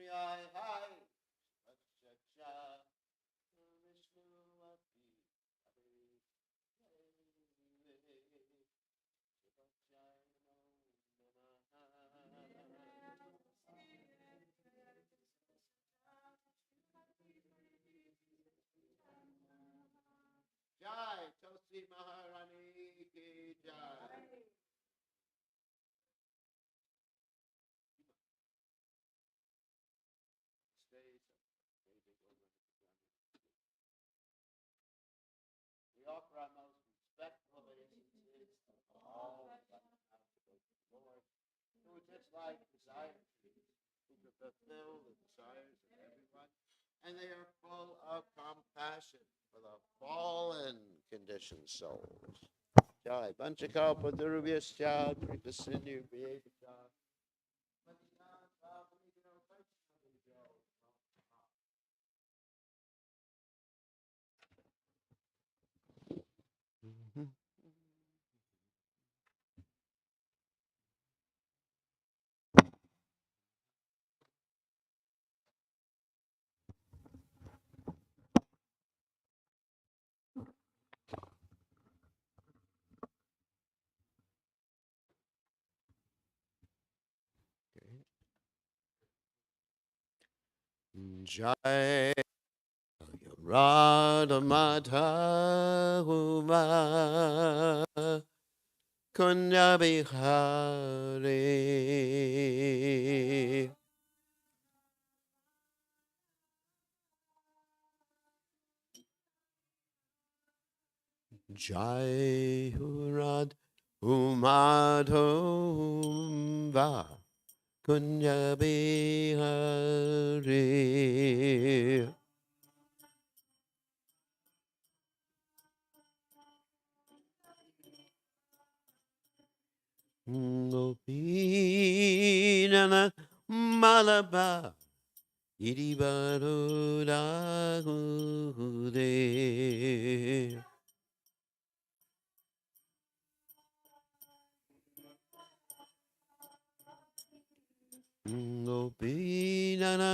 Jai Tulsi Maharani ki jai. We offer our most respectful obeisances of all that come out to go to the Lord, who is just like desire trees, who can fulfill the desires of everyone, and they are full of compassion for the fallen conditioned souls. Jai Banchaka Paduruvyasya Kripasinu Vyevita. Jai Radha Madhava Kunya Bihari Jai Radha Madhava Kunya Bihari Gopinana Malaba Iribarudahude Gopinana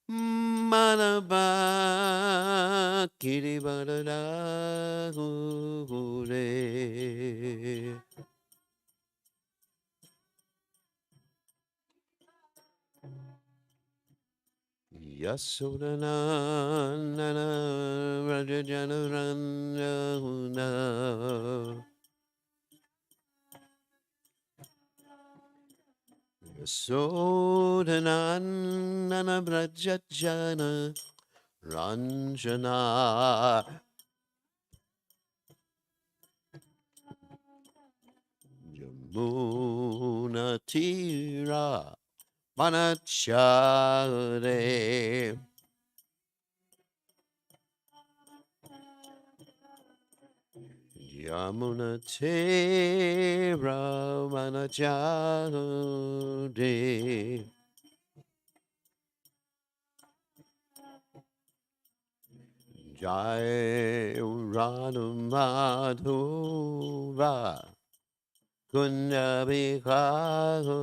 Malaba Iribarudahude Yasodanana Rajajanarana Yasodanana Brajajana Ranjana Jamuna Tira Manachare Yamuna Tira Manachare Jai Radha Madhava Kunya Bihari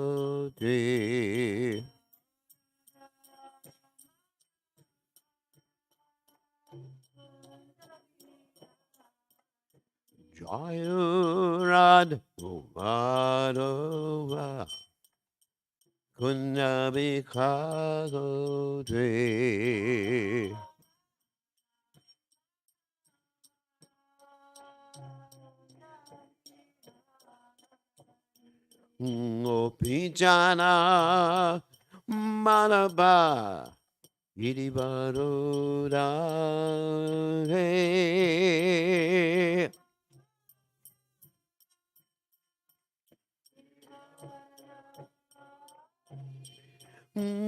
Jai Radha Madhava Kunya Bihari Gopijana Malaba Giribaruda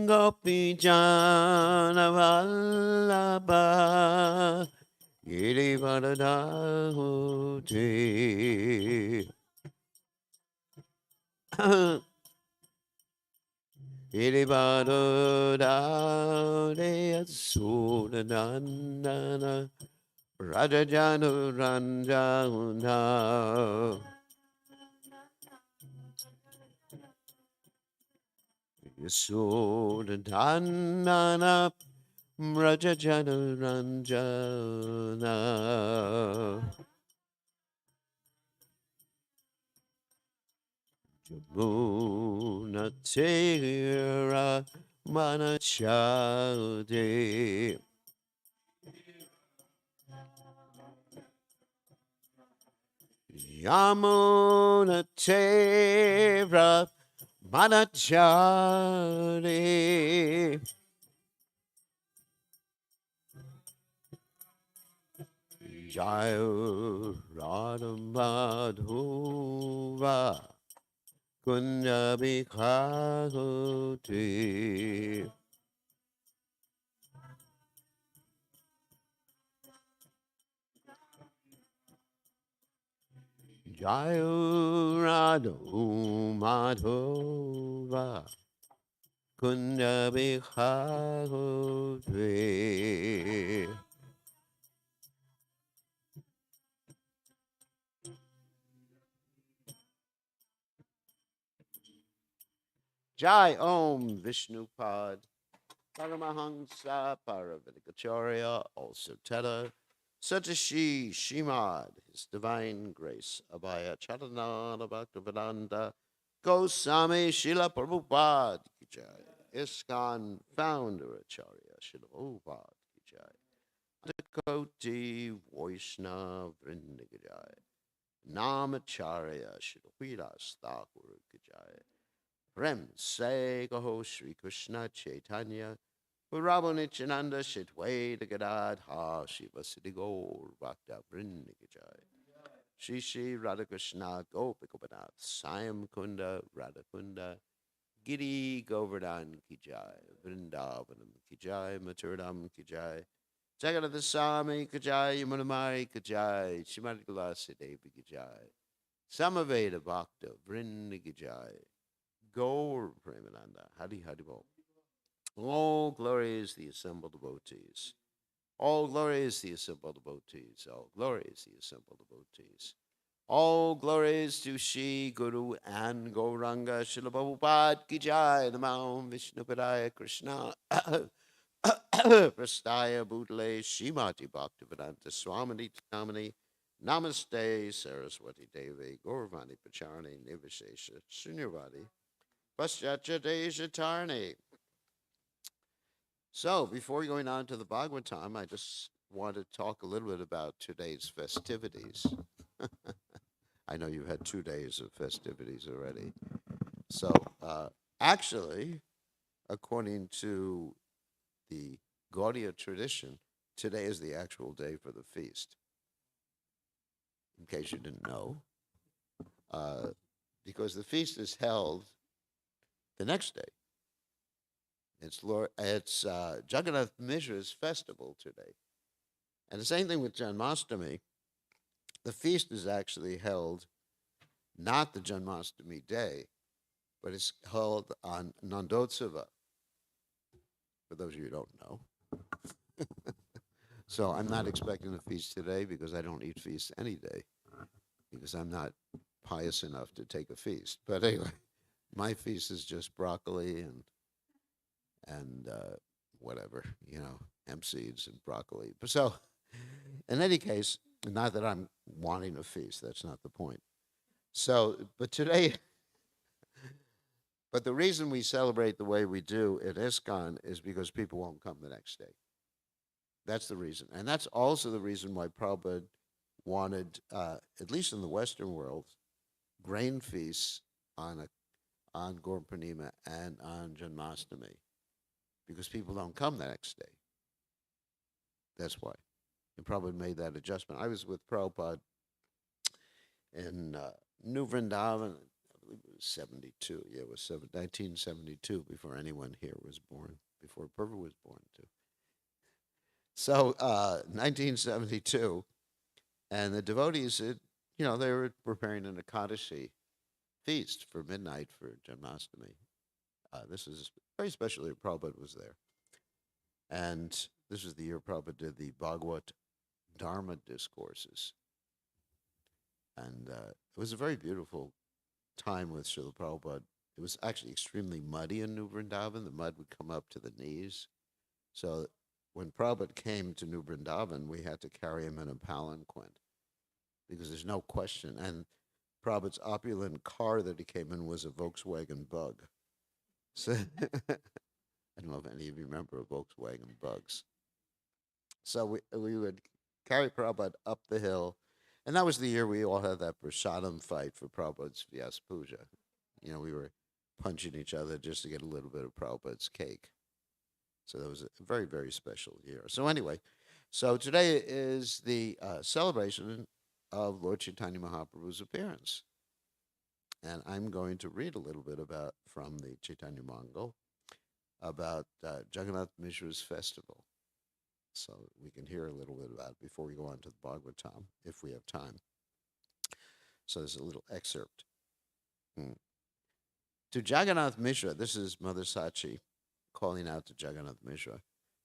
Gopijana Vallabha Giribaruda Giribaruda Sudanana Rajajanu Ranjana Yasodhanana Rajajana Ranjana Jamuna Tera Manachade Yamuna Tera Manachade Jayo Radhamadhuva Kunjabikhaguti Jayo Radhamadhuva Kunjabikhaguti Jai Om Vishnupad Paramahansa Paravidikacharya also Teta Satashi Shimad His Divine Grace Abhaya Charananda Bhaktivedanta Goswami Srila Prabhupada Ki Jai ISKCON Founder Acharya Srila Prabhupada Ki Jai Koti Vaishnava Vrinda Ki Jai Namacharya Srila Vilas Thakur Ki Jai Prem Se Gaho Sri Krishna Chaitanya Prabhu Nityananda Shitweda Gadadha Shiva Siddhi Gaur Bhakta Vrinda Ki Jai Shri Shri Radhakrishna Gopikopanath Sayam Kunda Radhakunda Giri Govardhan Ki Jai Vrindavanam Ki Jai Maturadam Ki Jai Jagannath Swami Ki Jai Yamunamai Ki Jai Shrimati Tulasi Devi Ki Jai Samaveda Bhakta Vrinda Ki Jai Gaur Premananda Hari Hari Bol all glory is the assembled devotees. All glory is the assembled devotees. All glory is the assembled devotees. All glories to Shri Guru and Gauranga Srila Prabhupada Ki Jai Namo Vishnupadaya Krishna Prastaya Bhutale Shrimati Bhaktivedanta Swamini Tamani Namaste Saraswati Devi Gauravani Pacharani Nivishesha Shunyavadi Paschatya Desha Tarni. So, before going on to the Bhagavatam, I just want to talk a little bit about today's festivities. I know you've had 2 days of festivities already. So, actually, according to the Gaudiya tradition, today is the actual day for the feast. In case you didn't know, because the feast is held the next day. It's Jagannath Mishra's festival today. And the same thing with Janmashtami. The feast is actually held not the Janmashtami day, but it's held on Nandotsava, for those of you who don't know. So I'm not expecting a feast today because I don't eat feasts any day, because I'm not pious enough to take a feast. But anyway, my feast is just broccoli and whatever, hemp seeds and broccoli. So, in any case, not that I'm wanting a feast. That's not the point. So, but today, but the reason we celebrate the way we do at ISKCON is because people won't come the next day. That's the reason. And that's also the reason why Prabhupada wanted, at least in the Western world, grain feasts on Gaur Purnima and on Janmashtami, because people don't come the next day. That's why. And Prabhupada made that adjustment. I was with Prabhupada in New Vrindavan, I believe it was 72. Yeah, it was 1972, before anyone here was born, before Prabhupada was born, too. So, 1972, and the devotees, they were preparing an Ekadashi feast for midnight for Janmashtami. This was very special year. Prabhupada was there. And this was the year Prabhupada did the Bhagavad Dharma discourses. And it was a very beautiful time with Srila Prabhupada it was actually extremely muddy in New Vrindavan. The mud would come up to the knees. So when Prabhupada came to New Vrindavan, we had to carry him in a palanquin because there's no question. And Prabhupada's opulent car that he came in was a Volkswagen Bug. So I don't know if any of you remember Volkswagen Bugs. So we would carry Prabhupada up the hill. And that was the year we all had that prasadam fight for Prabhupada's Vyas Puja. We were punching each other just to get a little bit of Prabhupada's cake. So that was a very, very special year. So anyway, so today is the celebration of Lord Chaitanya Mahaprabhu's appearance. And I'm going to read a little bit from the Chaitanya Mangal about Jagannath Mishra's festival. So we can hear a little bit about it before we go on to the Bhagavatam, if we have time. So there's a little excerpt. To Jagannath Mishra, this is Mother Sachi calling out to Jagannath Mishra.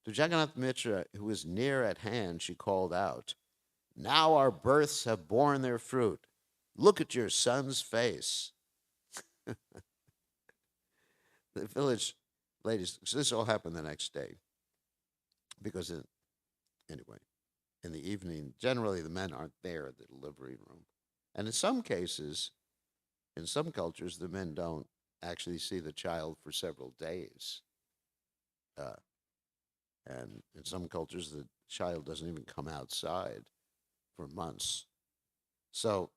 To Jagannath Mishra, who was near at hand, she called out, "Now our births have borne their fruit. Look at your son's face." The village ladies, so this all happened the next day. Because, anyway, in the evening, generally the men aren't there at the delivery room. And in some cases, in some cultures, the men don't actually see the child for several days. And in some cultures, the child doesn't even come outside for months. So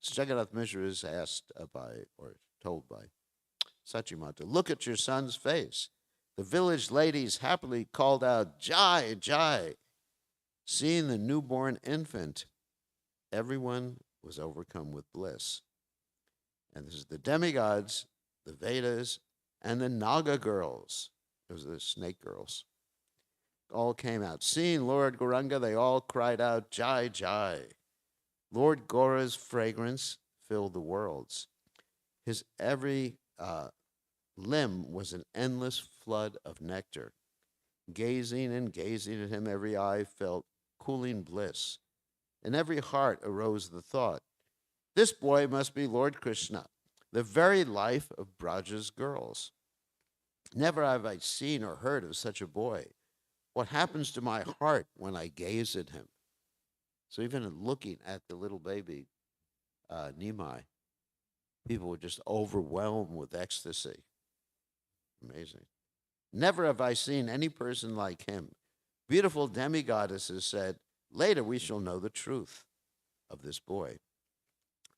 Jagannath Mishra is asked told by Sachimata, "Look at your son's face." The village ladies happily called out, "Jai, Jai." Seeing the newborn infant, everyone was overcome with bliss. And this is the demigods, the Vedas, and the Naga girls. Those are the snake girls. All came out. Seeing Lord Gauranga, they all cried out, "Jai, Jai." Lord Gaura's fragrance filled the worlds. His every limb was an endless flood of nectar. Gazing and gazing at him, every eye felt cooling bliss. In every heart arose the thought, "This boy must be Lord Krishna, the very life of Braja's girls. Never have I seen or heard of such a boy. What happens to my heart when I gaze at him?" So even looking at the little baby, Nimai, people were just overwhelmed with ecstasy. Amazing. "Never have I seen any person like him." Beautiful demigoddesses said, "Later we shall know the truth of this boy."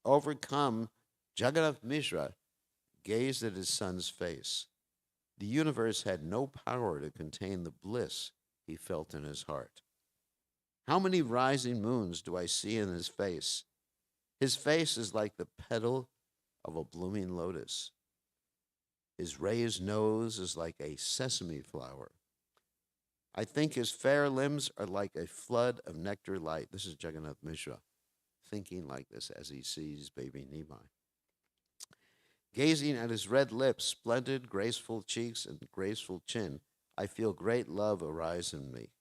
Overcome, Jagannath Mishra gazed at his son's face. The universe had no power to contain the bliss he felt in his heart. "How many rising moons do I see in his face? His face is like the petal of a blooming lotus. His raised nose is like a sesame flower. I think his fair limbs are like a flood of nectar light." This is Jagannath Mishra thinking like this as he sees baby Nimai. "Gazing at his red lips, splendid, graceful cheeks, and graceful chin, I feel great love arise in me.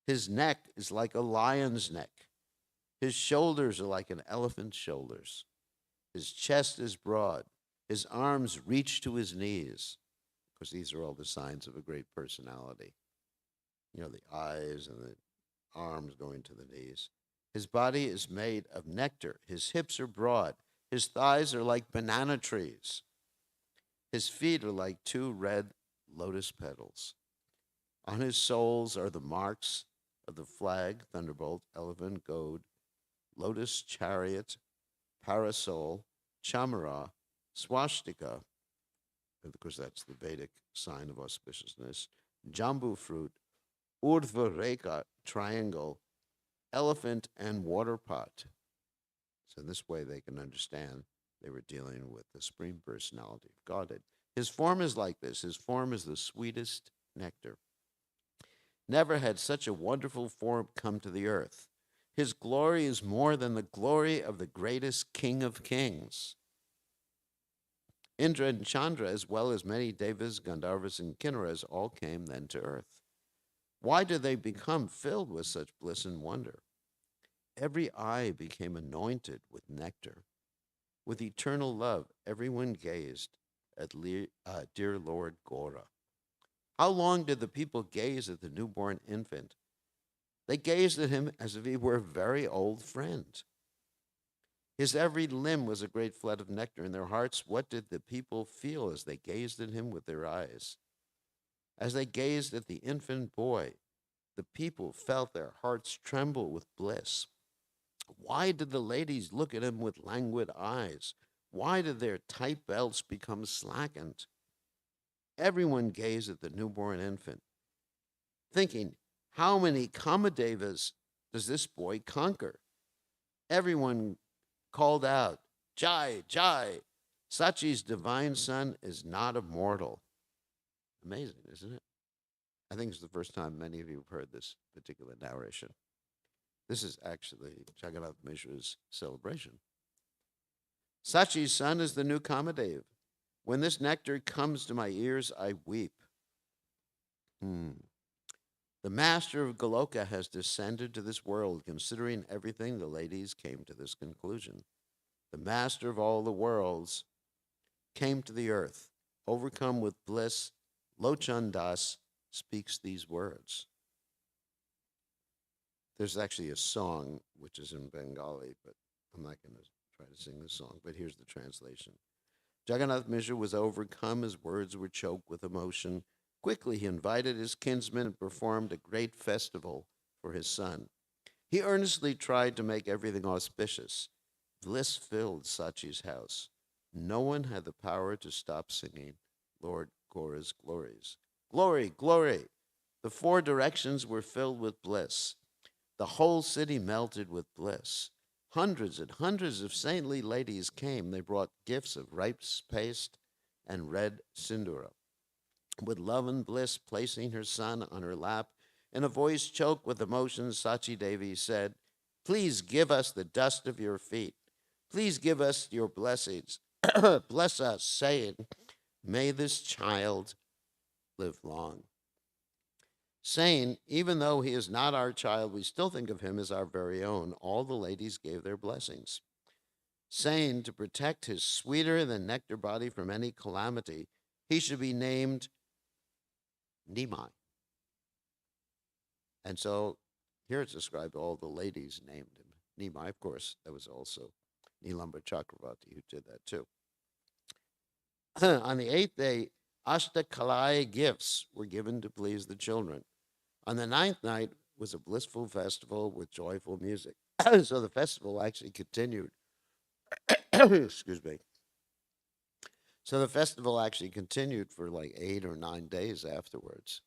His neck is like a lion's neck. His shoulders are like an elephant's shoulders. His chest is broad. His arms reach to his knees." Because these are all the signs of a great personality. The eyes and the arms going to the knees. "His body is made of nectar. His hips are broad. His thighs are like banana trees. His feet are like two red lotus petals. On his soles are the marks of the flag, thunderbolt, elephant, goad, lotus, chariot, parasol, chamara, swastika," of course that's the Vedic sign of auspiciousness, "jambu fruit, urdhva rekha, triangle, elephant, and water pot." So in this way they can understand they were dealing with the Supreme Personality of Godhead. "His form is like this. His form is the sweetest nectar. Never had such a wonderful form come to the earth. His glory is more than the glory of the greatest King of Kings." Indra and Chandra, as well as many Devas, Gandharvas, and Kinnaras, all came then to earth. Why did they become filled with such bliss and wonder? Every eye became anointed with nectar. With eternal love, everyone gazed at dear Lord Gora. How long did the people gaze at the newborn infant? They gazed at him as if he were a very old friend. His every limb was a great flood of nectar in their hearts. What did the people feel as they gazed at him with their eyes? As they gazed at the infant boy, the people felt their hearts tremble with bliss. Why did the ladies look at him with languid eyes? Why did their tight belts become slackened? Everyone gazed at the newborn infant, thinking, how many Kamadevas does this boy conquer? Everyone called out, Jai, Jai, Sachi's divine son is not immortal. Amazing, isn't it? I think it's the first time many of you have heard this particular narration. This is actually Jagannath Mishra's celebration. Sachi's son is the new Kamadev. When this nectar comes to my ears, I weep. The master of Goloka has descended to this world. Considering everything, the ladies came to this conclusion. The master of all the worlds came to the earth. Overcome with bliss, Lochan Das speaks these words. There's actually a song which is in Bengali, but I'm not going to try to sing this song, but here's the translation. Jagannath Mishra was overcome, his words were choked with emotion. Quickly he invited his kinsmen and performed a great festival for his son. He earnestly tried to make everything auspicious. Bliss filled Sachi's house. No one had the power to stop singing Lord Gora's glories. Glory, glory! The four directions were filled with bliss. The whole city melted with bliss. Hundreds and hundreds of saintly ladies came. They brought gifts of ripe paste and red sindura. With love and bliss, placing her son on her lap, in a voice choked with emotion, Sachi Devi said, please give us the dust of your feet. Please give us your blessings. Bless us, saying, may this child live long. Saying, even though he is not our child, we still think of him as our very own. All the ladies gave their blessings. Saying, to protect his sweeter than nectar body from any calamity, he should be named Nimai. And so here it's described all the ladies named him Nimai. Of course, that was also Nilamba Chakravarti who did that too. On the 8th day, Ashtakalaya gifts were given to please the children. On the 9th night was a blissful festival with joyful music. So the festival actually continued. Excuse me. So the festival actually continued for like 8 or 9 days afterwards,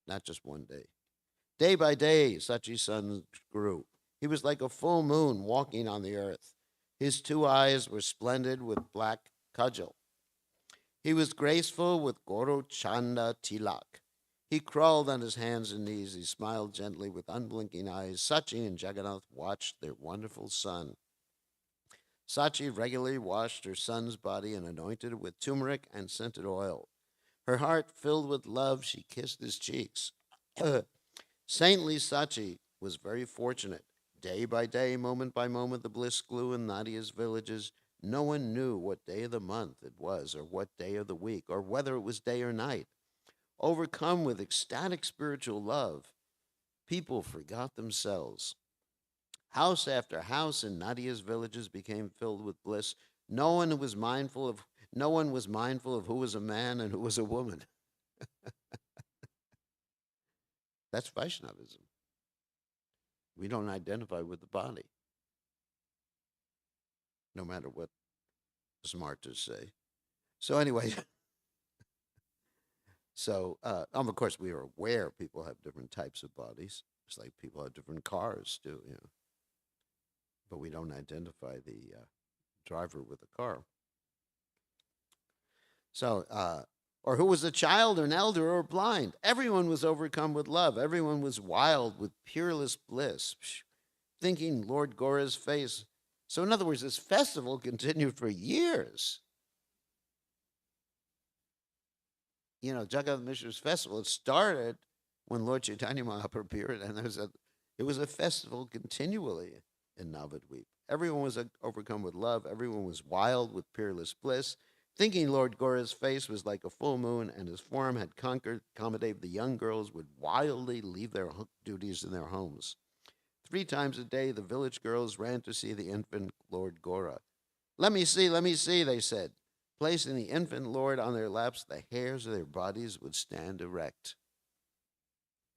not just one day. Day by day, Sachi's son grew. He was like a full moon walking on the earth. His 2 eyes were splendid with black kajal. He was graceful with Goro Chanda Tilak. He crawled on his hands and knees. He smiled gently with unblinking eyes. Sachi and Jagannath watched their wonderful son. Sachi regularly washed her son's body and anointed it with turmeric and scented oil. Her heart filled with love, she kissed his cheeks. Saintly Sachi was very fortunate. Day by day, moment by moment, the bliss grew in Nadia's villages. No one knew what day of the month it was, or what day of the week, or whether it was day or night. Overcome with ecstatic spiritual love, people forgot themselves. House after house in Nadia's villages became filled with bliss. No one was mindful of who was a man and who was a woman. That's Vaishnavism. We don't identify with the body, no matter what the smarters say. So anyway, of course we are aware people have different types of bodies. It's like people have different cars too, but we don't identify the driver with the car. So, or who was a child or an elder or blind. Everyone was overcome with love. Everyone was wild with peerless bliss, thinking Lord Gora's face. So, in other words, this festival continued for years. Jagannath Mishra's festival, it started when Lord Chaitanya Mahaprabhu appeared, and it was a festival continually in Navadvip. Everyone was overcome with love. Everyone was wild with peerless bliss. Thinking Lord Gora's face was like a full moon and his form had conquered, accommodated the young girls would wildly leave their duties in their homes. 3 times a day, the village girls ran to see the infant Lord Gora. Let me see, they said. Placing the infant Lord on their laps, the hairs of their bodies would stand erect.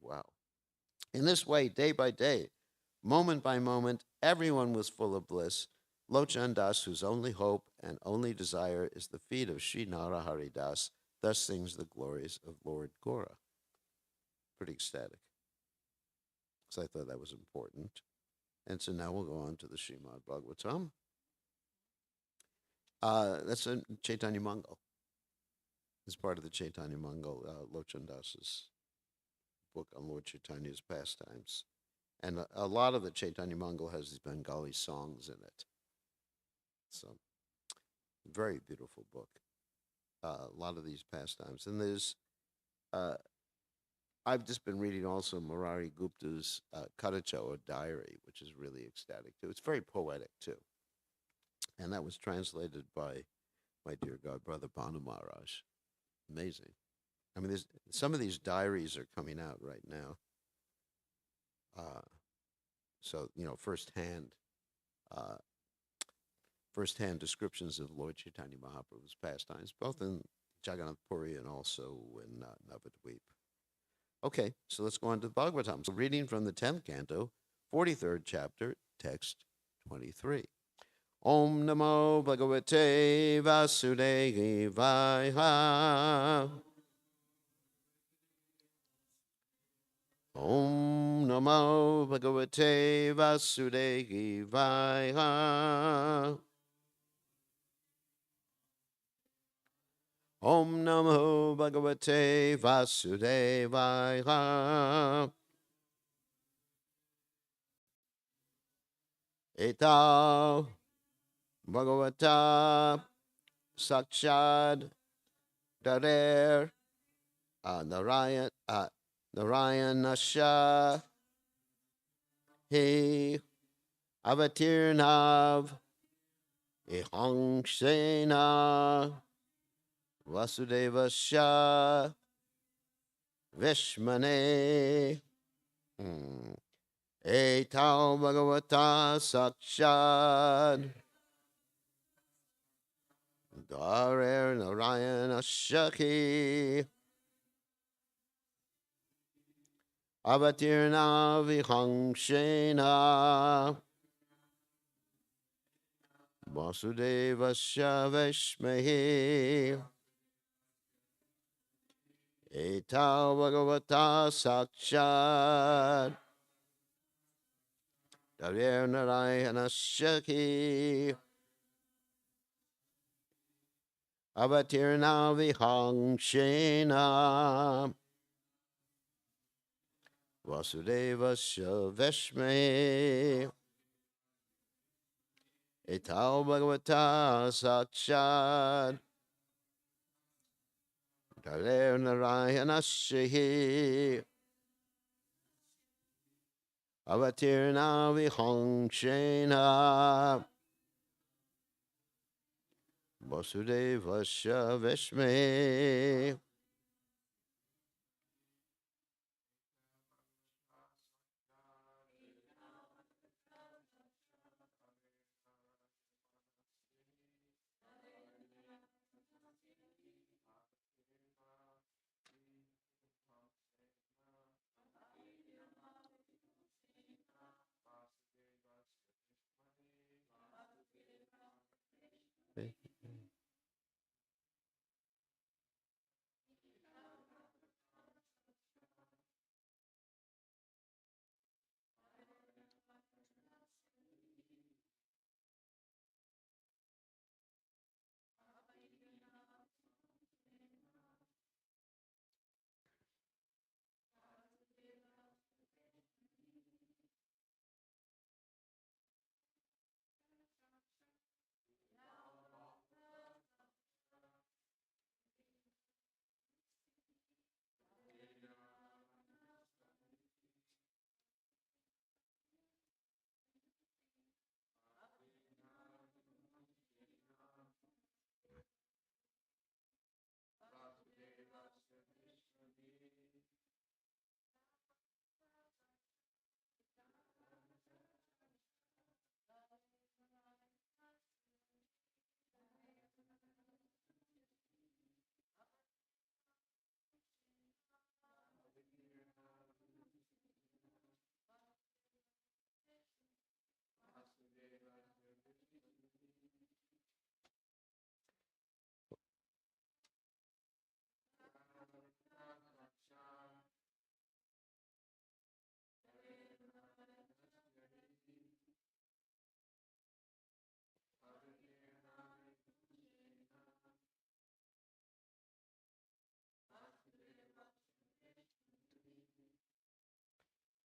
Wow. In this way, day by day, moment by moment, everyone was full of bliss. Lochan Das, whose only hope and only desire is the feet of Sri Narahari Das, thus sings the glories of Lord Gora. Pretty ecstatic. So I thought that was important. And so now we'll go on to the Srimad Bhagavatam. That's a Chaitanya Mangal. It's part of the Chaitanya Mangal, Lochan Das's book on Lord Chaitanya's pastimes. And a lot of the Chaitanya Mangal has these Bengali songs in it. So, very beautiful book. A lot of these pastimes. And there's, I've just been reading also Murari Gupta's Kadacha or Diary, which is really ecstatic too. It's very poetic too. And that was translated by my dear God brother Banu Maharaj. Amazing. I mean, there's, some of these diaries are coming out right now. So, you know, uh, firsthand descriptions of Lord Chaitanya Mahaprabhu's pastimes, both in Jagannath Puri and also in Navadvip. Okay, so let's go on to the Bhagavatam. So, reading from the 10th canto, 43rd chapter, text 23. Om Namo Bhagavate Vasudevaya. Om Namo Bhagavate Vasudevaya. Om Namo Bhagavate Vasudevaya. Eta Bhagavata Sakshad Darer Narayanasha He Avatirnav Ihangshena Vasudevasya Vishmane Etau Bhagavata Sakshad Darer Narayana Shaki Avatirna Vihangshena Vasudevasya Vishmehi Etau Bhagavata Sakshad Darer Narayana Shaki Avatirna Vihangshena Vasudevasya Veshme Etau Bhagavata Sakshad Darer Narayana Shaki Avatirna Vihangshena Vasudevasya Veshme.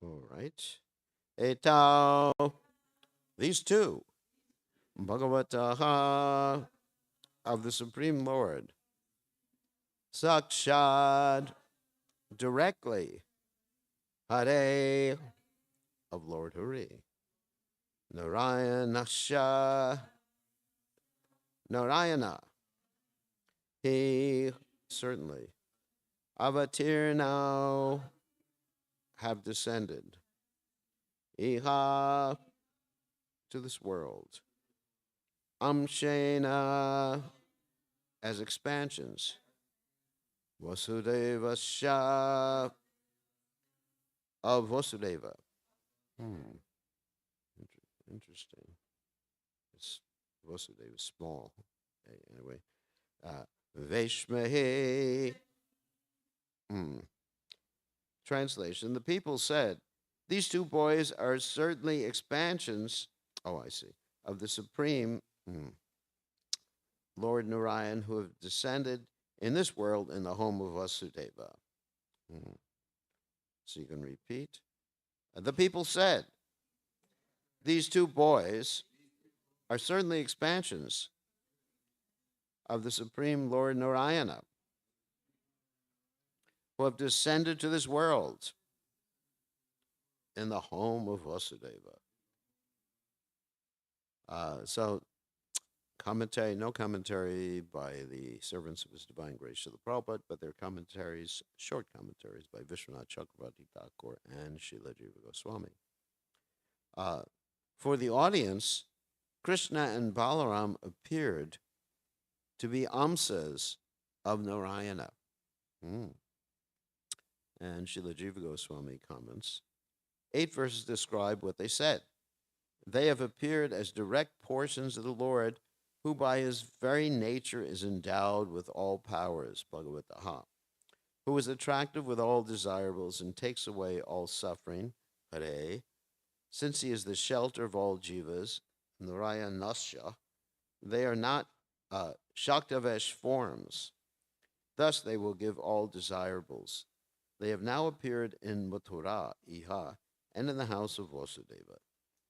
All right. Etao. These two. Bhagavataha of the Supreme Lord. Sakshad directly. Hare of Lord Hari. Narayanasha. Narayana. He certainly. Avatir now have descended. Iha to this world. Amshena as expansions. Vasudeva Sha of Vasudeva. Hmm. Interesting. It's Vasudeva is small. Anyway. Vaishmahe. Hmm. Translation. The people said, these two boys are certainly expansions. Oh, I see. Of the Supreme Lord Narayan who have descended in this world in the home of Vasudeva. So you can repeat. The people said, these two boys are certainly expansions of the Supreme Lord Narayana who have descended to this world in the home of Vasudeva. So commentary, no commentary by the servants of His Divine Grace of the Prabhupada, but their commentaries, short commentaries by Vishwanath Chakravarti Thakur and Srila Jiva Goswami. For the audience, Krishna and Balaram appeared to be amsas of Narayana. And Srila Jiva Goswami comments, 8 verses describe what they said. They have appeared as direct portions of the Lord, who by his very nature is endowed with all powers, Bhagavataha, who is attractive with all desirables and takes away all suffering, Hare, since he is the shelter of all jivas, Narayanasya, they are not Shaktavesh forms. Thus they will give all desirables. They have now appeared in Mathura, Iha, and in the house of Vasudeva.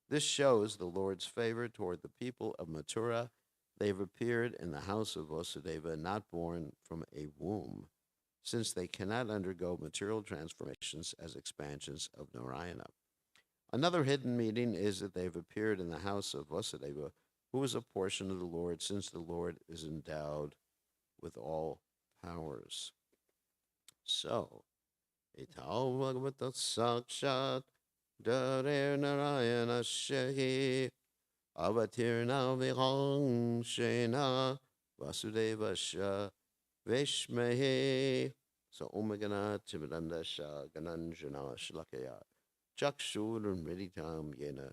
This shows the Lord's favor toward the people of Mathura. They have appeared in the house of Vasudeva, not born from a womb, since they cannot undergo material transformations as expansions of Narayana. Another hidden meaning is that they have appeared in the house of Vasudeva, who is a portion of the Lord, since the Lord is endowed with all powers. So, Itao Bhagavata Sakshat Dare Narayana Shehi Avatirna Vihang Shena Vasudeva Sha Veshmehe. So Omagana Timidanda Sha Gananjana Shlakaya Chakshur Meditam Yena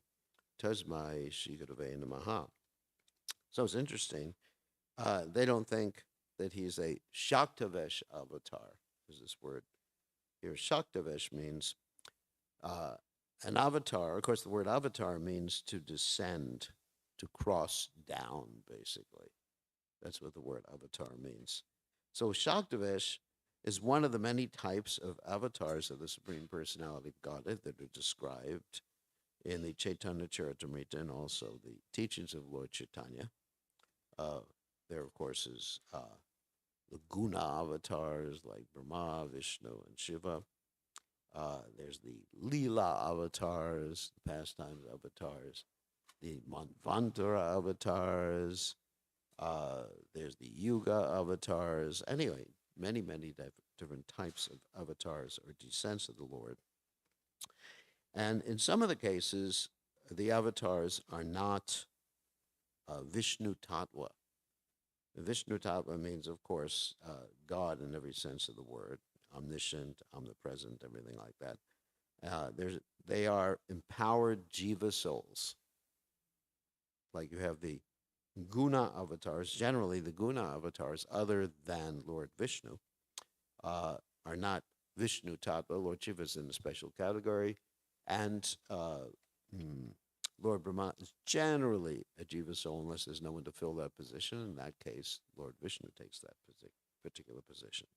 Tasmai Shigurave Namaha. So it's interesting. They don't think that he's a Shaktavesh avatar, is this word here. Shaktavesh means an avatar. Of course, the word avatar means to descend, to cross down, basically. That's what the word avatar means. So Shaktavesh is one of the many types of avatars of the Supreme Personality of Godhead that are described in the Chaitanya Charitamrita and also the teachings of Lord Chaitanya. There, of course, is the guna avatars like Brahma, Vishnu, and Shiva. There's the Leela avatars, the pastimes avatars, the Manvantara avatars. There's the Yuga avatars. Anyway, many, many different types of avatars or descents of the Lord. And in some of the cases, the avatars are not Vishnu Tattva. Vishnu Tattva means, of course, God in every sense of the word, omniscient, omnipresent, everything like that. They are empowered jiva souls. Like you have the guna avatars. Generally, the guna avatars, other than Lord Vishnu, are not Vishnu Tattva. Lord Shiva is in a special category. And Lord Brahma is generally a jiva soul unless there's no one to fill that position. In that case, Lord Vishnu takes that particular position.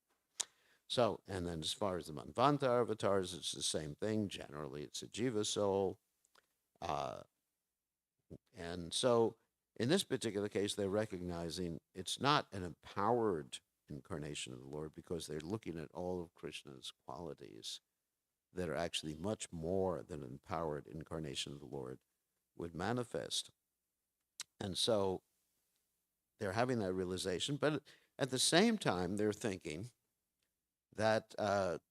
So, and then as far as the Manvanta avatars, it's the same thing. Generally, it's a Jiva soul. Uh, and so, in this particular case, they're recognizing it's not an empowered incarnation of the Lord because they're looking at all of Krishna's qualities that are actually much more than an empowered incarnation of the Lord would manifest. And so they're having that realization, but at the same time, they're thinking that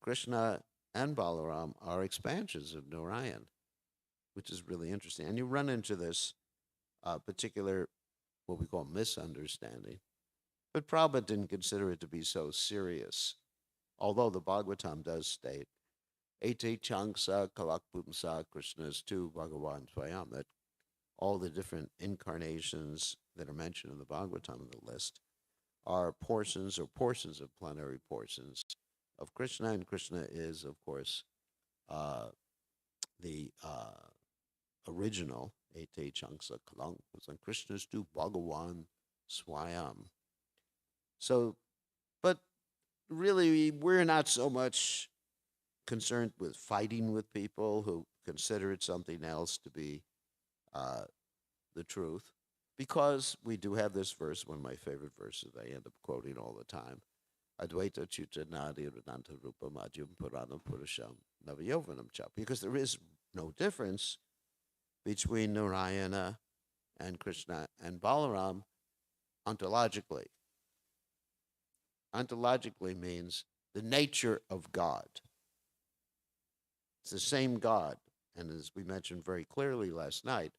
Krishna and Balaram are expansions of Narayan, which is really interesting. And you run into this particular, what we call misunderstanding. But Prabhupada didn't consider it to be so serious, although the Bhagavatam does state, Ete Changsa Kalakpumsa Krishna's tu Bhagavan Swayam, that all the different incarnations that are mentioned in the Bhagavatam in the list are portions or portions of plenary portions of Krishna, and Krishna is, of course, the original Ete Changsa Kalang, and Krishna's tu Bhagavan Swayam. So, but really, we're not so much concerned with fighting with people who consider it something else to be the truth, because we do have this verse, one of my favorite verses I end up quoting all the time. Advaita Chutanadi Radanta Rupa Madhyam Puranam Purusham Navayovanam Cha. Because there is no difference between Narayana and Krishna and Balaram ontologically. Ontologically means the nature of God. It's the same God. And as we mentioned very clearly last night,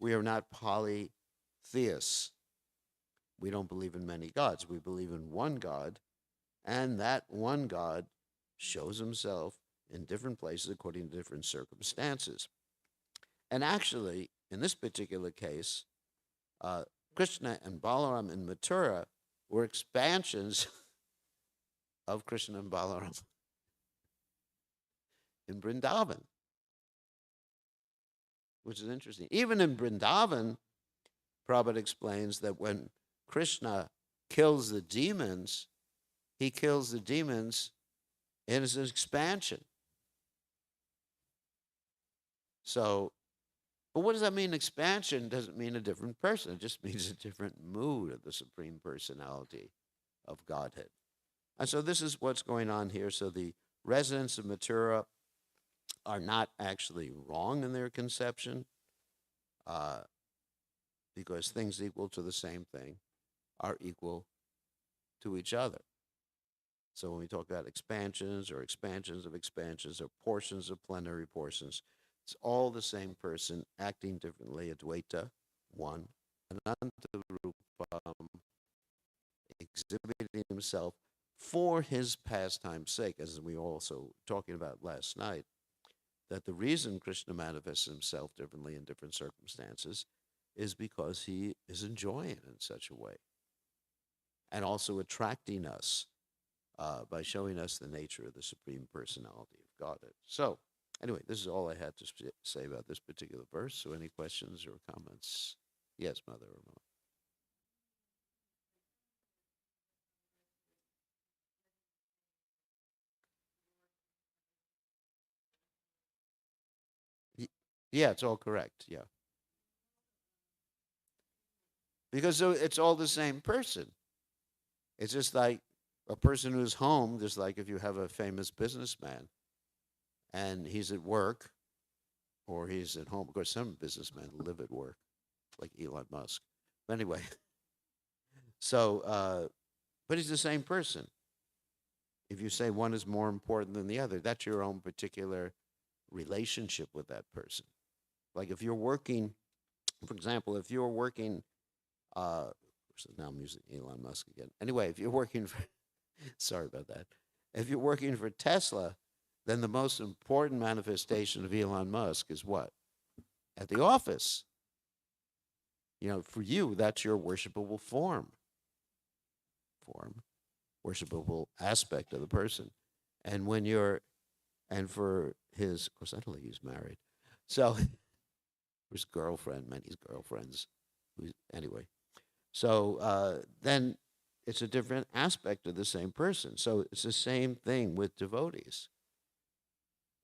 we are not polytheists. We don't believe in many gods. We believe in one God, and that one God shows himself in different places according to different circumstances. And actually, in this particular case, Krishna and Balaram in Mathura were expansions of Krishna and Balaram in Vrindavan, which is interesting. Even in Vrindavan, Prabhupada explains that when Krishna kills the demons, he kills the demons in his expansion. So, but what does that mean? Expansion doesn't mean a different person. It just means a different mood of the Supreme Personality of Godhead. And so this is what's going on here. So the residents of Mathura are not actually wrong in their conception, because things equal to the same thing are equal to each other. So when we talk about expansions or expansions or portions of plenary portions, it's all the same person acting differently. Advaita, one, Ananta Rupam, exhibiting himself for his pastime's sake, as we also talking about last night, that the reason Krishna manifests himself differently in different circumstances is because he is enjoying it in such a way, and also attracting us by showing us the nature of the Supreme Personality of Godhead. So, anyway, this is all I had to say about this particular verse. So, any questions or comments? Yes, Mother Ramon. Yeah, it's all correct. Yeah. Because it's all the same person. It's just like a person who's home, just like if you have a famous businessman and he's at work or he's at home. Of course, some businessmen live at work, like Elon Musk. But anyway, so, but he's the same person. If you say one is more important than the other, that's your own particular relationship with that person. Like if you're working, for example, if you're working, so now I'm using Elon Musk again. Anyway, if you're working for, sorry about that. If you're working for Tesla, then the most important manifestation of Elon Musk is what? At the office. You know, for you, that's your worshipable form, worshipable aspect of the person. And when you're, and for his, of course, I don't think he's married. So, his girlfriend, many girlfriends. Anyway, so then it's a different aspect of the same person. So it's the same thing with devotees,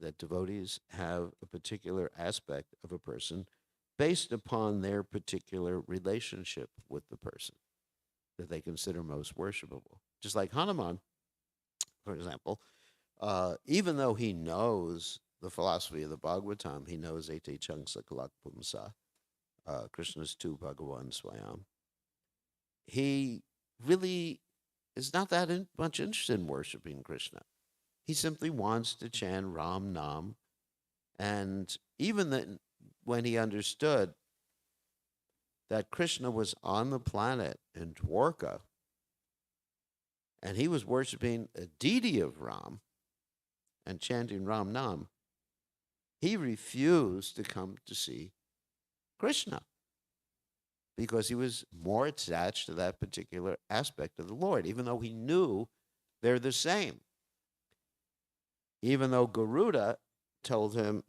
that devotees have a particular aspect of a person based upon their particular relationship with the person that they consider most worshipable. Just like Hanuman, for example, even though he knows the philosophy of the Bhagavatam, he knows Ete Changsa Kalak Pumsa, Krishna's tu Bhagavan Swayam, he really is not that much interested in worshiping Krishna. He simply wants to chant Ram Nam. And even then, when he understood that Krishna was on the planet in Dwarka and he was worshiping a deity of Ram and chanting Ram Nam, he refused to come to see Krishna because he was more attached to that particular aspect of the Lord, even though he knew they're the same. Even though Garuda told him,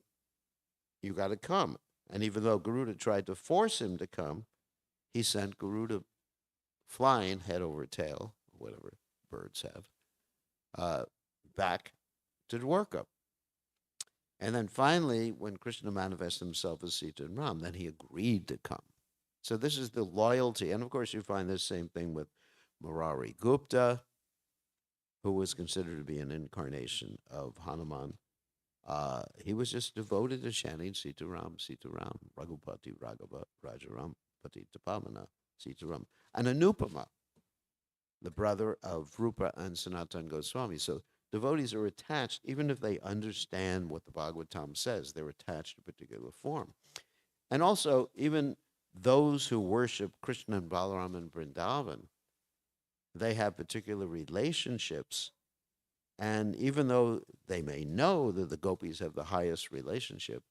you got to come. And even though Garuda tried to force him to come, he sent Garuda flying head over tail, whatever birds have, back to Dwarka. And then finally, when Krishna manifested himself as Sita and Ram, then he agreed to come. So this is the loyalty. And of course, you find this same thing with Murari Gupta, who was considered to be an incarnation of Hanuman. He was just devoted to chanting Sita Ram, Raghupati Raghava, Rajaram, Patita Pamana, Sita Ram. And Anupama, the brother of Rupa and Sanatan Goswami. So devotees are attached, even if they understand what the Bhagavatam says, they're attached to a particular form. And also, even those who worship Krishna and Balaram and Vrindavan, they have particular relationships. And even though they may know that the gopis have the highest relationship,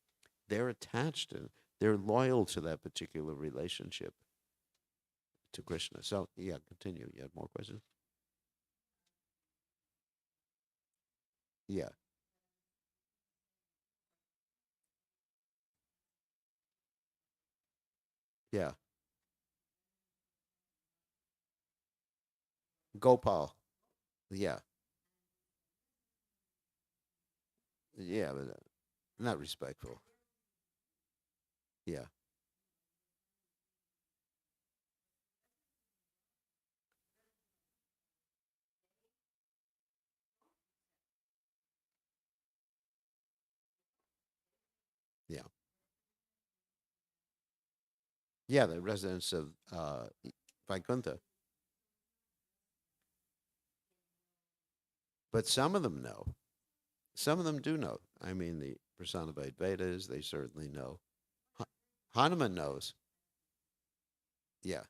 they're attached and they're loyal to that particular relationship to Krishna. So, yeah, continue. You had more questions? Yeah, yeah. Gopal. Yeah, yeah, but not respectful. Yeah, yeah. Yeah, the residents of Vaikuntha. But some of them know. Some of them do know. I mean, the personified Vedas, they certainly know. Ha- Hanuman knows. Yeah,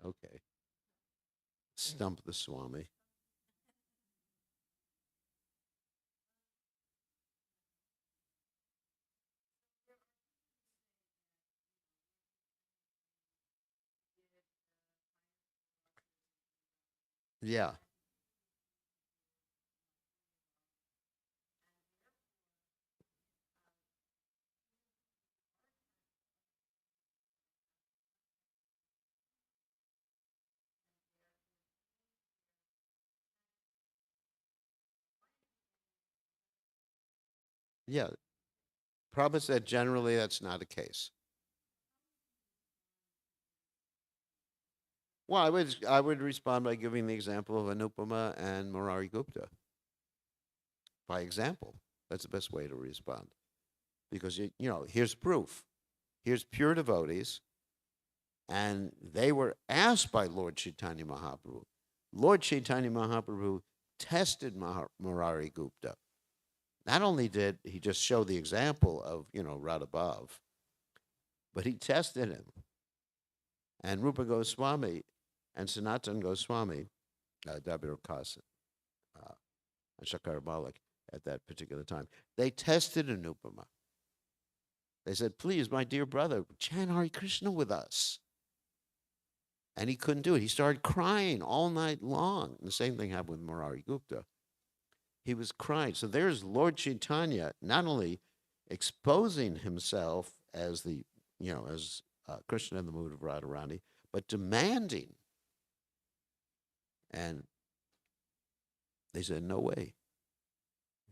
okay. Stump the Swami. Yeah, yeah. Prabhupada said generally that's not the case. Well, I would respond by giving the example of Anupama and Murari Gupta. By example, that's the best way to respond because here's proof. Here's pure devotees, and they were asked by Lord Chaitanya Mahaprabhu. Lord Chaitanya Mahaprabhu tested Murari Gupta. Not only did he just show the example of right above, but he tested him. And Rupa Goswami and Sanatan Goswami, Dabir Kasan, and Shakar Malik at that particular time, they tested Anupama. They said, please, my dear brother, chant Hare Krishna with us. And he couldn't do it. He started crying all night long. And the same thing happened with Murari Gupta. He was crying. So there's Lord Chaitanya not only exposing himself as the as Krishna in the mood of Radharani, but demanding. And they said, no way,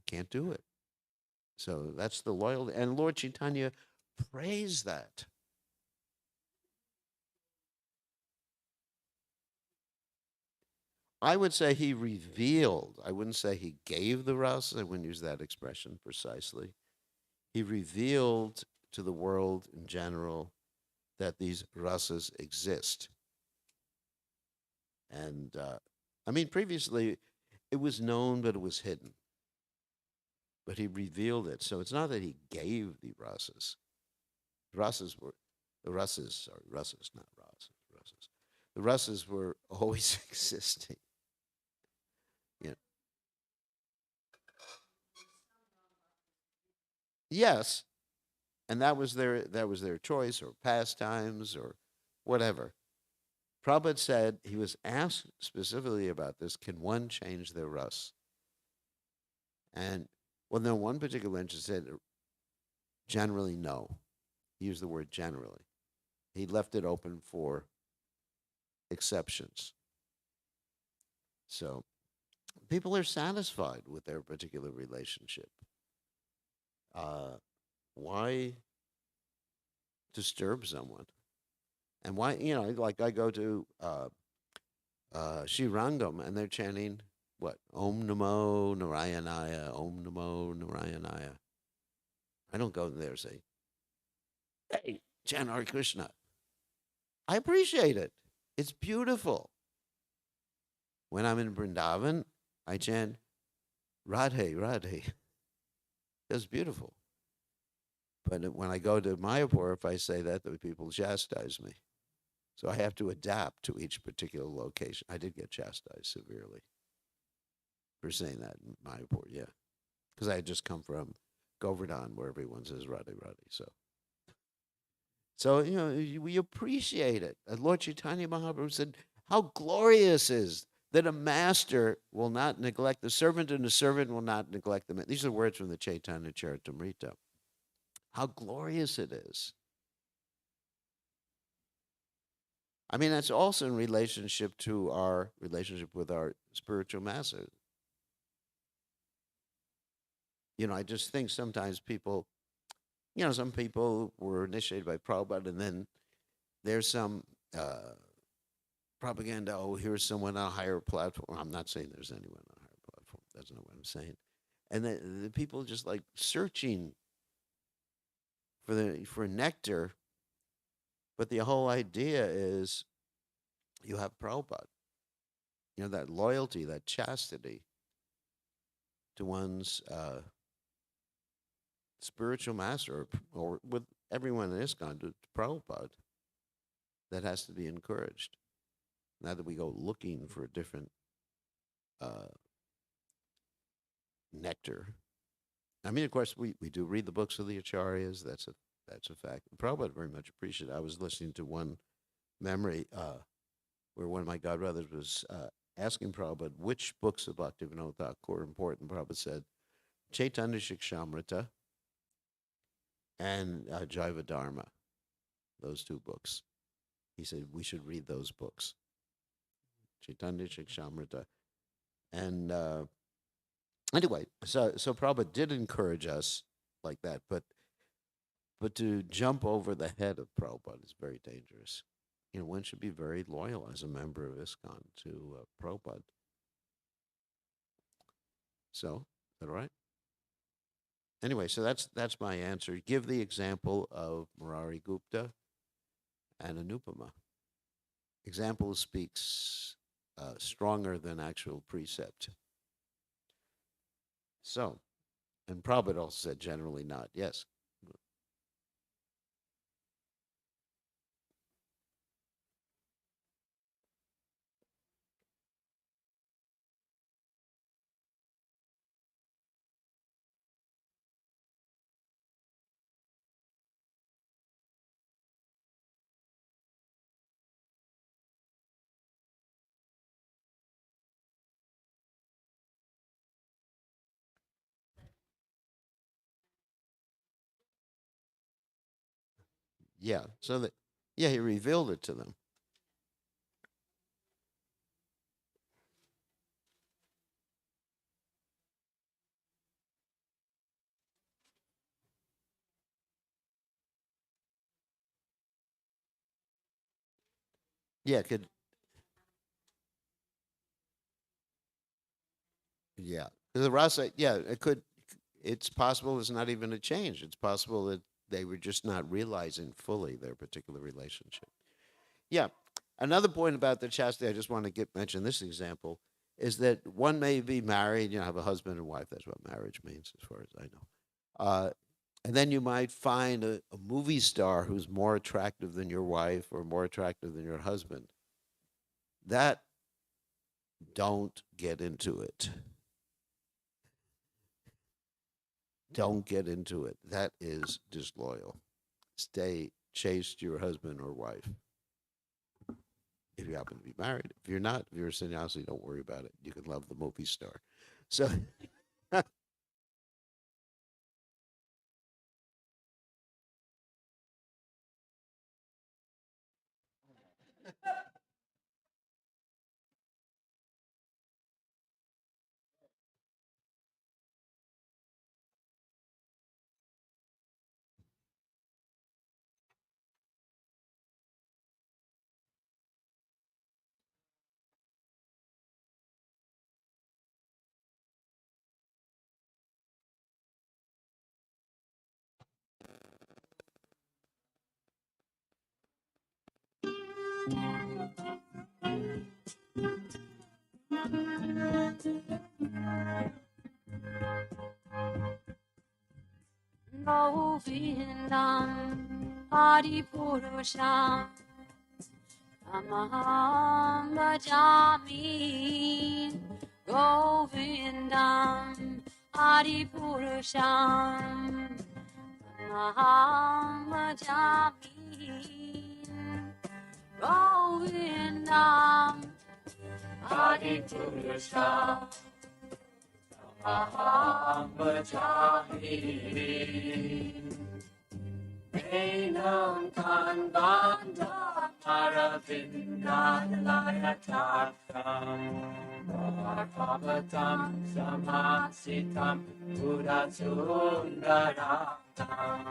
can't do it. So that's the loyalty. And Lord Chaitanya praised that. I would say he revealed, I wouldn't say he gave the rasa, I wouldn't use that expression precisely. He revealed to the world in general that these rasas exist. And I mean, previously it was known, but it was hidden. But he revealed it. So it's not that he gave the rasas. Rasas were, the rasas, sorry, rasas, not rasas, rasas. The rasas were always existing. Yeah. Yes, and that was their choice or pastimes or whatever. Prabhupada said he was asked specifically about this. Can one change their rus? And well, then one particular interest said generally no. He used the word generally. He left it open for exceptions. So people are satisfied with their particular relationship. Uh, why disturb someone? And why, like I go to Shirangam and they're chanting what? Om Namo Narayanaya, Om Namo Narayanaya. I don't go in there and say, hey, chant Hare Krishna. I appreciate it. It's beautiful. When I'm in Vrindavan, I chant Radhe, Radhe. That's beautiful. But when I go to Mayapur, if I say that, the people chastise me. So I have to adapt to each particular location. I did get chastised severely for saying that in Mayapur, yeah. Because I had just come from Govardhan, where everyone says Radhe, Radhe. So we appreciate it. Lord Chaitanya Mahaprabhu said, how glorious is that a master will not neglect the servant and a servant will not neglect the man. These are words from the Chaitanya Charitamrita. How glorious it is. I mean, that's also in relationship to our relationship with our spiritual master. I just think sometimes people, some people were initiated by Prabhupada, and then there's some propaganda. Oh, here's someone on a higher platform. I'm not saying there's anyone on a higher platform. That's not what I'm saying. And the people just like searching for nectar, but the whole idea is you have Prabhupada. That loyalty, that chastity to one's spiritual master, or with everyone in ISKCON, to Prabhupada, that has to be encouraged. Not that we go looking for a different nectar. I mean, of course, we do read the books of the acharyas. That's a fact. Prabhupada very much appreciated. I was listening to one memory where one of my godbrothers was asking Prabhupada which books of Bhaktivinoda Thakur are important. Prabhupada said Chaitanya Shikshamrita and Jaiva Dharma, those two books. He said we should read those books, Chaitanya Shikshamrita. And anyway, so Prabhupada did encourage us like that, but to jump over the head of Prabhupada is very dangerous. One should be very loyal as a member of ISKCON to Prabhupada. So, is that all right? Anyway, so that's my answer. Give the example of Murari Gupta and Anupama. Example speaks stronger than actual precept. So, and Prabhupada also said generally not. Yes. Yeah. So that, yeah, he revealed it to them. Yeah. Could, yeah. The Rasa, yeah, it could, it's possible it's not even a change. It's possible that they were just not realizing fully their particular relationship. Yeah. Another point about the chastity, I just want to get mention this example, is that one may be married, have a husband and wife. That's what marriage means, as far as I know. And then you might find a movie star who's more attractive than your wife or more attractive than your husband. That, don't get into it. Don't get into it. That is disloyal. Stay chaste to your husband or wife. If you happen to be married, if you're not, if you're a sannyasi, don't worry about it. You can love the movie star. So, Govindam Adipurusham Tamaham Bhajami Govindam Adipurusham Tamaham Bhajami Govindam Adipurusham Tamaham Bhajami Enam kan banda paravindan layatakam Varpavatam samasitam Buddhasundarakam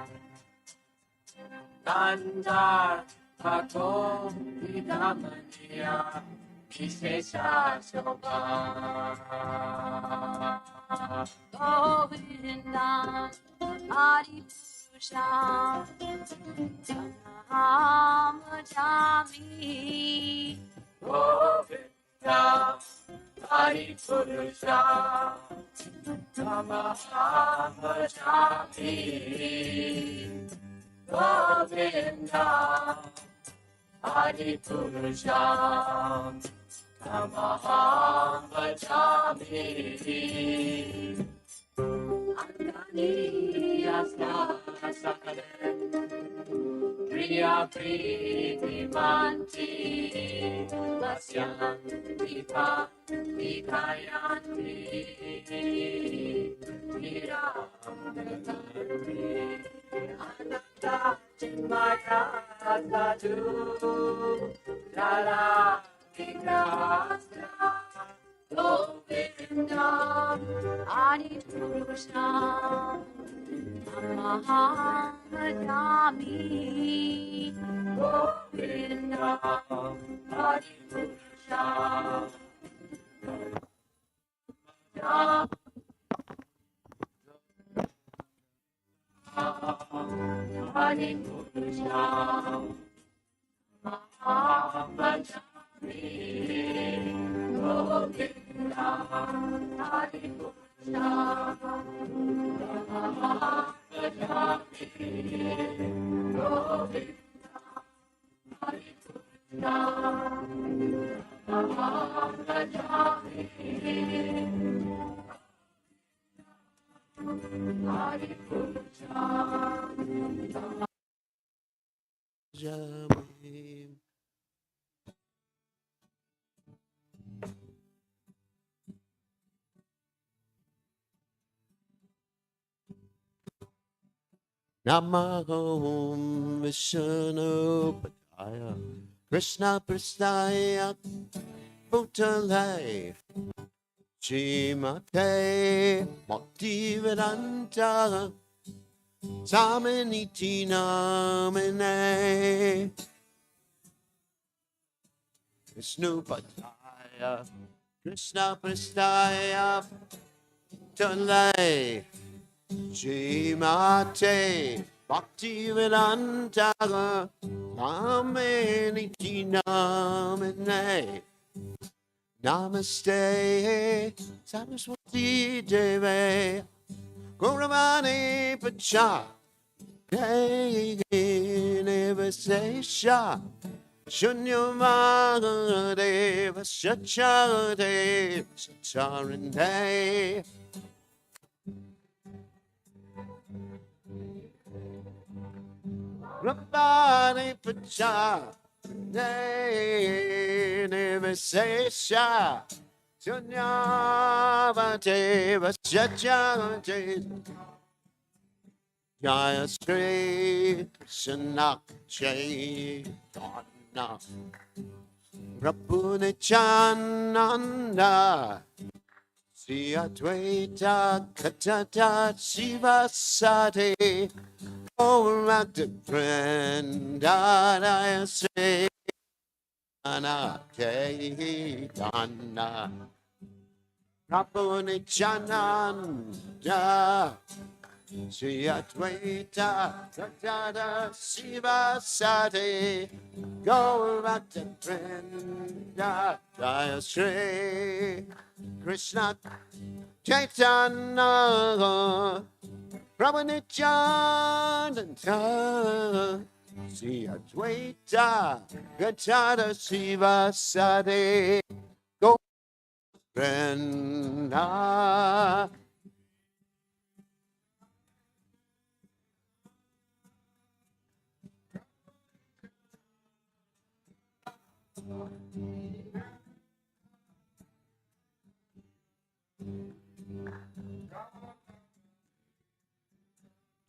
Nandar patom vidamaniya Vishesha Shobha Govindam Adipurusham Tamaham Bhajami Govindam Adipurusham Tamaham Bhajami Govindam Adipurusham Tamaham Bhajami Anganiyasya Sakale Priya Priti Manti Vasyanti Pa Vikayanti Niramdatanti Ananda Chinmaya Sadhu Jala Vikrasya Govindam Adipurusham Tamaham Bhajami Govindam Adipurusham Adipurusham Tamaham Bhajami Govindam Adipurusham Tamaham Bhajami Govindam Adipurusham Tamaham Bhajami Adipurusham Jamim. Namahom Vishnu Padaya Krishna Prasthaya Bhutale Shrimate Bhaktivedanta Samaniti Namane Vishnu Padaya Krishna Prasthaya Bhutale Shrimate Bhaktivedanta Samaniti Namane Namaste Saraswati Deve Gauravani Pacha Devasesha Shunyavadeva Shachadeva Sacharande Rabani Pacha Devasesha Shunyavadeva Shachadeva Jaya Sri Krishna Chaitanya Prabhu Nityananda Sri Advaita Katata Sivasati Gauranga Vrindaya Sri Krishna Chaitanya Prabhu Nityananda Sri Advaita Gadada Shiva Sati Gauranga Vrinda Jaya Sri Krishna Chaitanya Prabhu Nityananda Sri Advaita Gadada Shiva Sati Gauranga Vrinda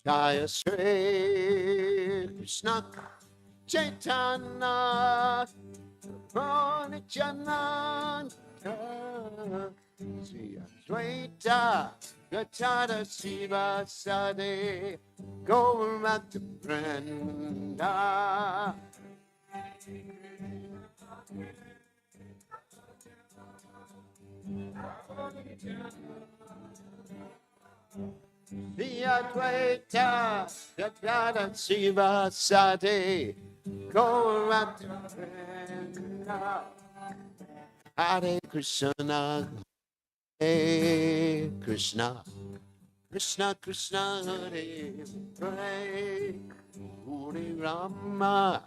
Jaya Sri Krishna Chaitanya Prabhu Nityananda Sri Advaita Gadada Shiva Sati Gauranga Vrinda Sri Advaita Gadada Shiva Sati Gauranga Vrinda Hare Krishna Hare Krishna Krishna Krishna Hare Hare Hare Rama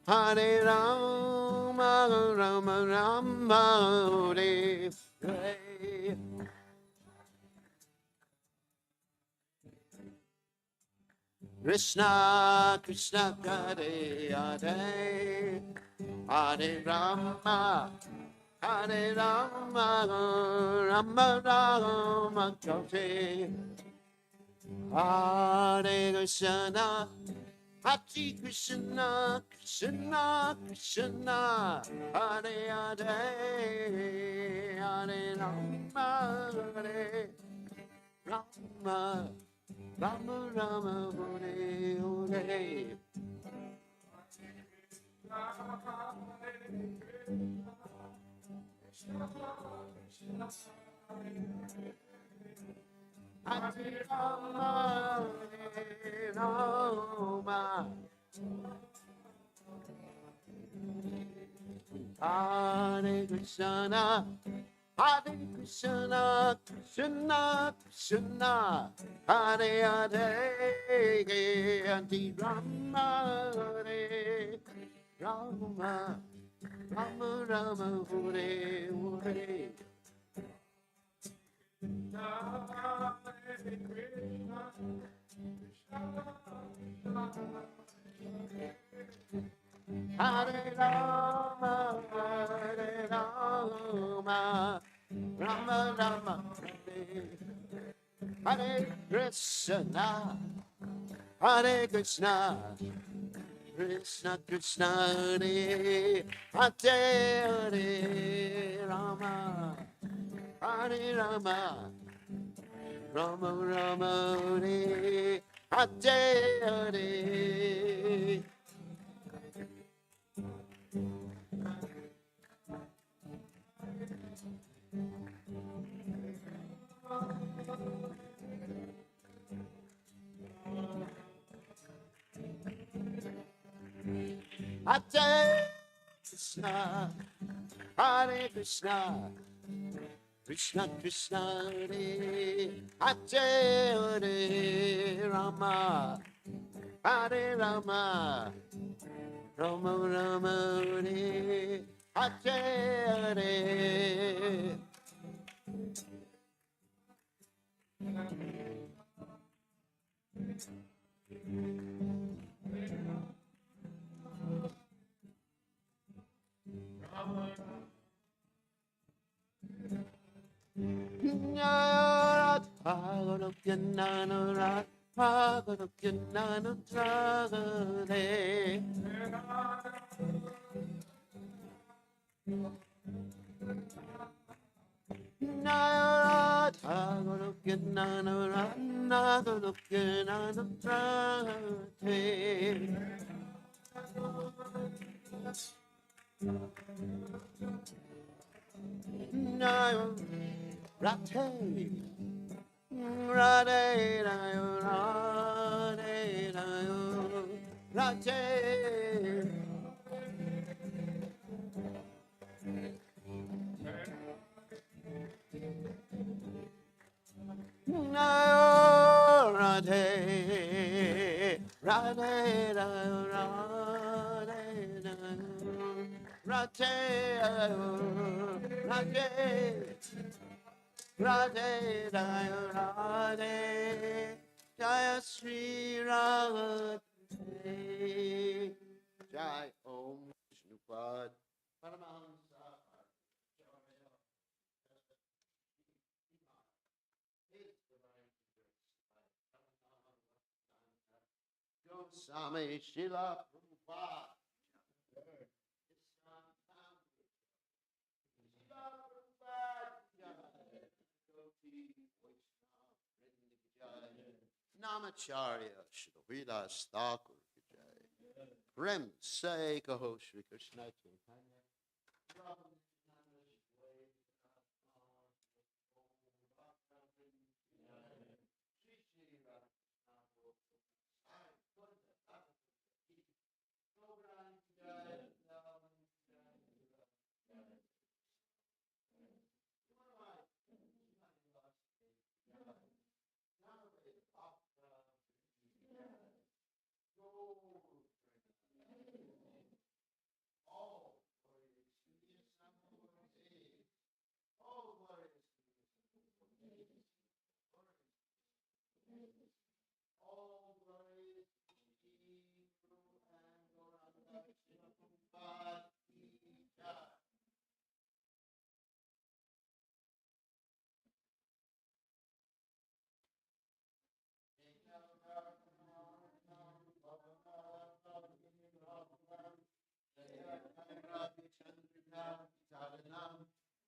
Hare Rama Rama Rama Hare Hare Krishna Krishna Hare Hare Hare Rama Hare Rama Rama Rama Hare Hare Krishna Hare Krishna Krishna Krishna Hare Hare Hare Rama Hare Rama Rama Rama Hare Hare Hare Rama Hare Rama Hare Krishna Hare Krishna Krishna Krishna Hare Hare Hare Rama Hare Rama Rama Rama Hare Hare Hare Rama Hare Rama Rama Rama Hare Krishna Hare Krishna, Krishna Krishna, Hare Hare Rama, Hare Rama, Rama Rama, Hare Hare. Hare Krishna, Hare Krishna, Krishna Krishna, Hare Hare Rama, Hare Rama, Rama Rama, Hare Hare. Radhe, Radhe, Radhe, Radhe, Radhe, Radhe, Jaya Sri Radhe, Jai Om Vishnupad Paramahamsa Goswami Shila Prabhupada. Namacharya Shri Thakur ki jai. Prem se kaho Shri Krishna Chaitanya.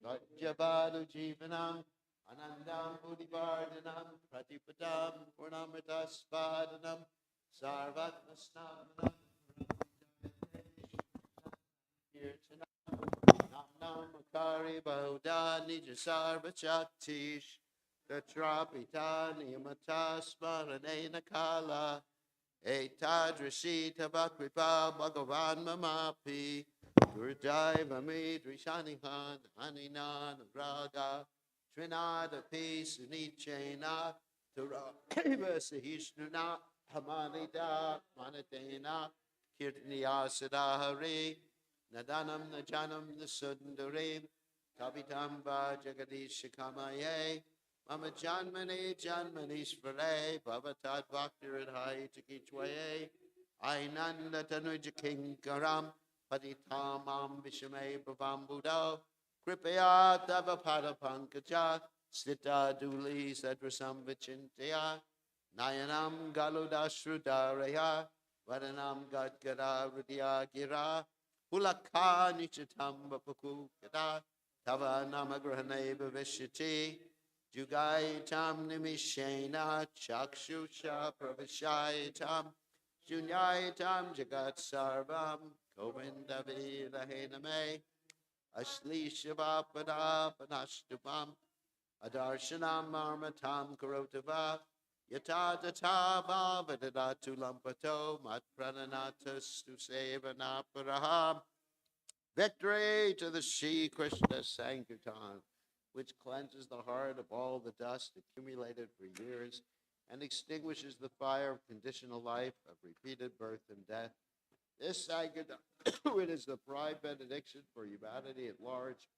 Rajyabadu Jivanam Anandam Buddhivardhanam Pratipadam Purnamritaspadanam Sarvatmasnam Nam Nam Makari Bahuda Nija Sarvachaktish Tatrapita Niyamata Smaranena Kala Etadrashi Tabakripa Bhagavan Mamapi Gurdai Vami Drishanihan Haninan Raga Trinada Peace Nichena Tura Sahishnuna Hamanida Manatena Kirtaniya Sadahari Nadanam Najanam Nasundarim Kabitamba Jagadishikamaye Mama Janmani Janmanishvare Bhavatat Bhaktiridhai Chikichwaye Ainanda Tanuja Kinkaram Patitamam Vishame Bhavam Buddha Kripaya Davapada Pankaja Sita Duli Sadrasam Vichintaya Nayanam Galudashrudaraya Varanam Gadgara Rudya Gira Pulaka Nichitam Bapuku Gada Tava Namagrahane Bhavishiti Jugaitam Nimishena Chakshusha Pravishaitam Junyaitam Jagat Sarvam Govinda Vidahename Ashli Shivapada Panashtupam Adarshanam Marmatam Karotava Yata Data Bhavadatu Lampato Mat Prananatas Tu Sevanaparaha. Victory to the Shri Krishna Sankirtan, which cleanses the heart of all the dust accumulated for years and extinguishes the fire of conditional life, of repeated birth and death. This Sankirtan, it is the prime benediction for humanity at large,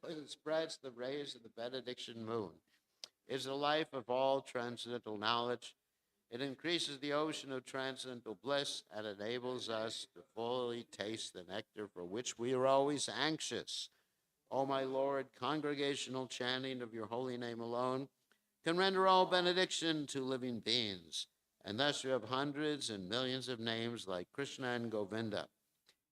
as it spreads the rays of the benediction moon. It is the life of all transcendental knowledge. It increases the ocean of transcendental bliss and enables us to fully taste the nectar for which we are always anxious. O my Lord, congregational chanting of your holy name alone can render all benediction to living beings, and thus you have hundreds and millions of names like Krishna and Govinda.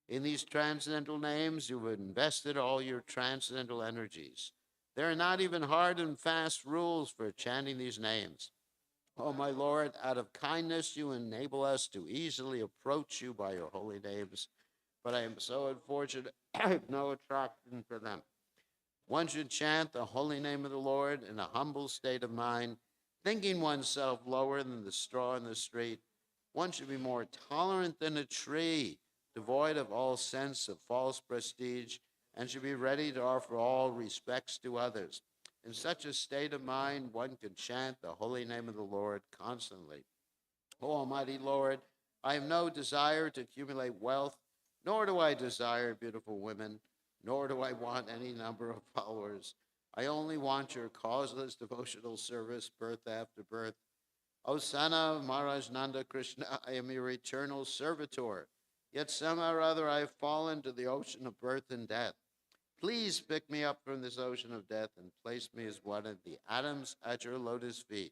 In these transcendental names, you have invested all your transcendental energies. There are not even hard and fast rules for chanting these names. Oh, my Lord, out of kindness, you enable us to easily approach you by your holy names, but I am so unfortunate, I have no attraction for them. One should chant the holy name of the Lord in a humble state of mind, thinking oneself lower than the straw in the street. One should be more tolerant than a tree, devoid of all sense of false prestige, and should be ready to offer all respects to others. In such a state of mind, one can chant the holy name of the Lord constantly. O Almighty Lord, I have no desire to accumulate wealth, nor do I desire beautiful women, nor do I want any number of followers. I only want your causeless devotional service, birth after birth. O son of Maharaj Nanda Krishna, I am your eternal servitor. Yet somehow or other I have fallen to the ocean of birth and death. Please pick me up from this ocean of death and place me as one of the atoms at your lotus feet.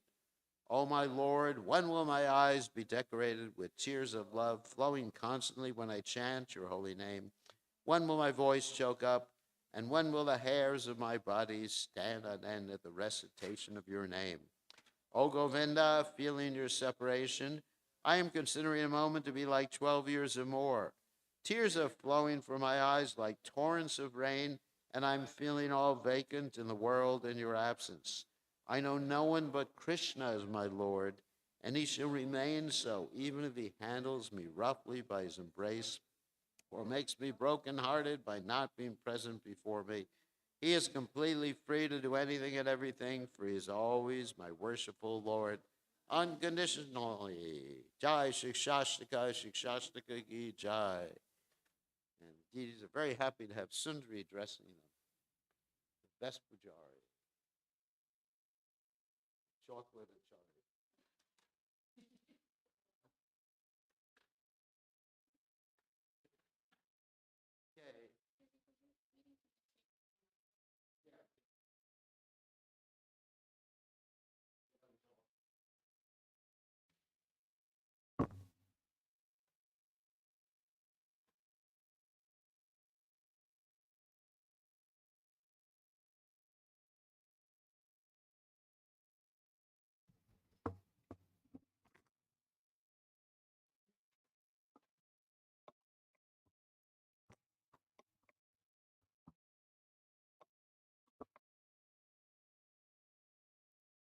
O my Lord, when will my eyes be decorated with tears of love flowing constantly when I chant your holy name? When will my voice choke up? And when will the hairs of my body stand on end at the recitation of your name? O Govinda, feeling your separation, I am considering a moment to be like 12 years or more. Tears are flowing from my eyes like torrents of rain, and I'm feeling all vacant in the world in your absence. I know no one but Krishna is my Lord, and he shall remain so, even if he handles me roughly by his embrace or makes me broken-hearted by not being present before me. He is completely free to do anything and everything, for he is always my worshipful Lord, unconditionally. Jai Shikshastika, Shikshastika Ki Jai. And deities are very happy to have Sundari dressing them, the best pujari. Chocolate and chocolate.